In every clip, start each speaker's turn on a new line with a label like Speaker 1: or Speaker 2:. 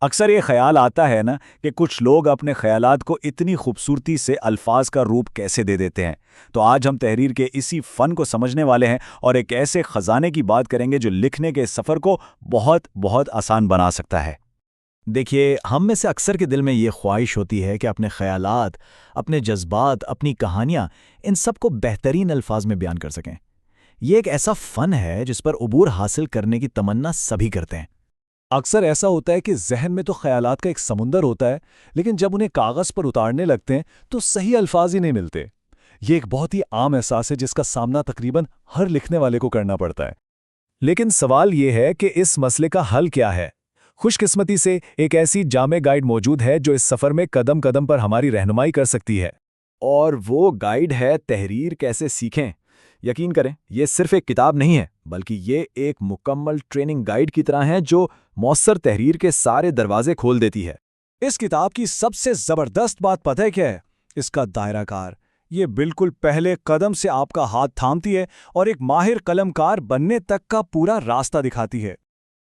Speaker 1: اکثر یہ خیال آتا ہے نا کہ کچھ لوگ اپنے خیالات کو اتنی خوبصورتی سے الفاظ کا روپ کیسے دے دیتے ہیں۔ تو آج ہم تحریر کے اسی فن کو سمجھنے والے ہیں اور ایک ایسے خزانے کی بات کریں گے جو لکھنے کے سفر کو بہت بہت آسان بنا سکتا ہے۔
Speaker 2: دیکھیے، ہم میں سے اکثر کے دل میں یہ خواہش ہوتی ہے کہ اپنے خیالات، اپنے جذبات، اپنی کہانیاں، ان سب کو بہترین الفاظ میں بیان کر سکیں۔ یہ ایک ایسا فن ہے جس پر عبور حاصل کرنے کی تمنا سبھی کرتے ہیں۔
Speaker 3: اکثر ایسا ہوتا ہے کہ ذہن میں تو خیالات کا ایک سمندر ہوتا ہے، لیکن جب انہیں کاغذ پر اتارنے لگتے ہیں تو صحیح الفاظ ہی نہیں ملتے۔ یہ ایک بہت ہی عام احساس ہے جس کا سامنا تقریباً ہر لکھنے والے کو کرنا پڑتا ہے۔ لیکن سوال یہ ہے کہ اس مسئلے کا حل کیا ہے؟ خوش قسمتی سے ایک ایسی جامع گائیڈ موجود ہے جو اس سفر میں قدم قدم پر ہماری رہنمائی کر سکتی ہے۔
Speaker 2: اور وہ گائیڈ ہے تحریر کیسے سیکھیں۔ یقین کریں، یہ صرف ایک کتاب نہیں ہے، بلکہ یہ ایک مکمل ٹریننگ گائیڈ کی طرح ہے جو مؤثر تحریر کے سارے دروازے کھول دیتی ہے۔
Speaker 3: اس کتاب کی سب سے زبردست بات پتہ ہے کیا ہے؟ اس کا دائرہ کار۔ یہ بالکل پہلے قدم سے آپ کا ہاتھ تھامتی ہے اور ایک ماہر قلم کار بننے تک کا پورا راستہ دکھاتی ہے۔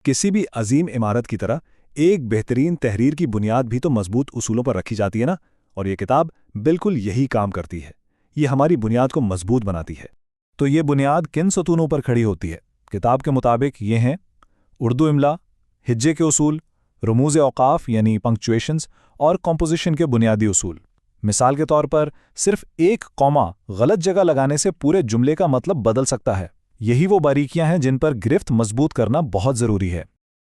Speaker 3: کسی بھی عظیم عمارت کی طرح ایک بہترین تحریر کی بنیاد بھی تو مضبوط اصولوں پر رکھی جاتی ہے نا، اور یہ کتاب بالکل یہی کام کرتی ہے۔ یہ ہماری بنیاد کو مضبوط بناتی ہے۔ تو یہ بنیاد کن ستونوں پر کھڑی ہوتی ہے؟ کتاب کے مطابق یہ ہیں: اردو املا، ہجے کے اصول، رموز اوقاف یعنی پنکچویشنز، اور کمپوزیشن کے بنیادی اصول۔ مثال کے طور پر صرف ایک کوما غلط جگہ لگانے سے پورے جملے کا مطلب بدل سکتا ہے۔ یہی وہ باریکیاں ہیں جن پر گرفت مضبوط کرنا بہت ضروری ہے۔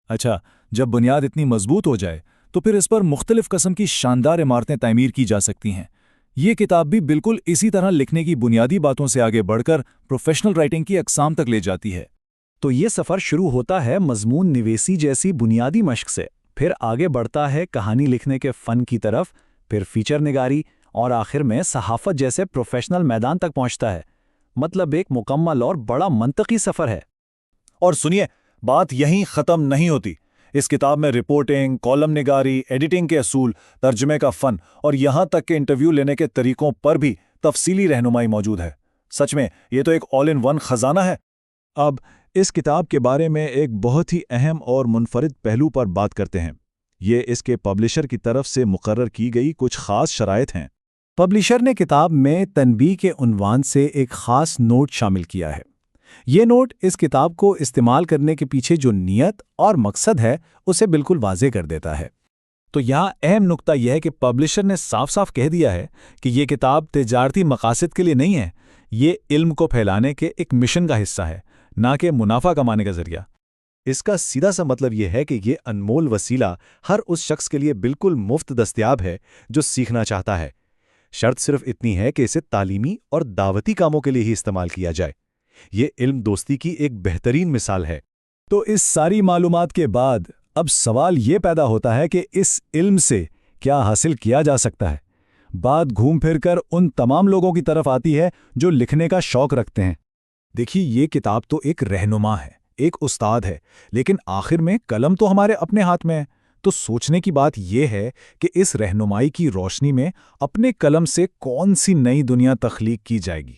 Speaker 3: اچھا، جب بنیاد اتنی مضبوط ہو جائے تو پھر اس پر مختلف قسم کی شاندار عمارتیں تعمیر کی جا سکتی ہیں۔ یہ کتاب بھی بالکل اسی طرح لکھنے کی بنیادی باتوں سے آگے بڑھ کر پروفیشنل رائٹنگ کی اقسام تک لے جاتی ہے۔
Speaker 2: تو یہ سفر شروع ہوتا ہے مضمون نویسی جیسی بنیادی مشق سے، پھر آگے بڑھتا ہے کہانی لکھنے کے فن کی طرف، پھر فیچر نگاری، اور آخر میں صحافت جیسے پروفیشنل میدان تک پہنچتا ہے۔ مطلب ایک مکمل اور بڑا منطقی سفر ہے۔
Speaker 3: اور سنیے، بات یہیں ختم نہیں ہوتی۔ اس کتاب میں رپورٹنگ، کالم نگاری، ایڈیٹنگ کے اصول، ترجمے کا فن اور یہاں تک کہ انٹرویو لینے کے طریقوں پر بھی تفصیلی رہنمائی موجود ہے۔ سچ میں یہ تو ایک آل ان ون خزانہ ہے۔ اب اس کتاب کے بارے میں ایک بہت ہی اہم اور منفرد پہلو پر بات کرتے ہیں۔ یہ اس کے پبلشر کی طرف سے مقرر کی گئی کچھ خاص شرائط ہیں۔
Speaker 2: پبلشر نے کتاب میں تنبیہ کے عنوان سے ایک خاص نوٹ شامل کیا ہے۔ یہ نوٹ اس کتاب کو استعمال کرنے کے پیچھے جو نیت اور مقصد ہے اسے بالکل واضح کر دیتا ہے۔
Speaker 3: تو یہاں اہم نقطہ یہ ہے کہ پبلشر نے صاف صاف کہہ دیا ہے کہ یہ کتاب تجارتی مقاصد کے لیے نہیں ہے، یہ علم کو پھیلانے کے ایک مشن کا حصہ ہے، نہ کہ منافع کمانے کا ذریعہ۔ اس کا سیدھا سا مطلب یہ ہے کہ یہ انمول وسیلہ ہر اس شخص کے لیے بالکل مفت دستیاب ہے جو سیکھنا چاہتا ہے۔ شرط صرف اتنی ہے کہ اسے تعلیمی اور دعوتی کاموں کے لیے ہی استعمال کیا جائے۔ یہ علم دوستی کی ایک بہترین مثال ہے۔ تو اس ساری معلومات کے بعد اب سوال یہ پیدا ہوتا ہے کہ اس علم سے کیا حاصل کیا جا سکتا ہے؟ بات گھوم پھر کر ان تمام لوگوں کی طرف آتی ہے جو لکھنے کا شوق رکھتے ہیں۔ دیکھیے، یہ کتاب تو ایک رہنما ہے، ایک استاد ہے، لیکن آخر میں قلم تو ہمارے اپنے ہاتھ میں ہے۔ تو سوچنے کی بات یہ ہے کہ اس رہنمائی کی روشنی میں اپنے قلم سے کون سی نئی دنیا تخلیق کی جائے گی۔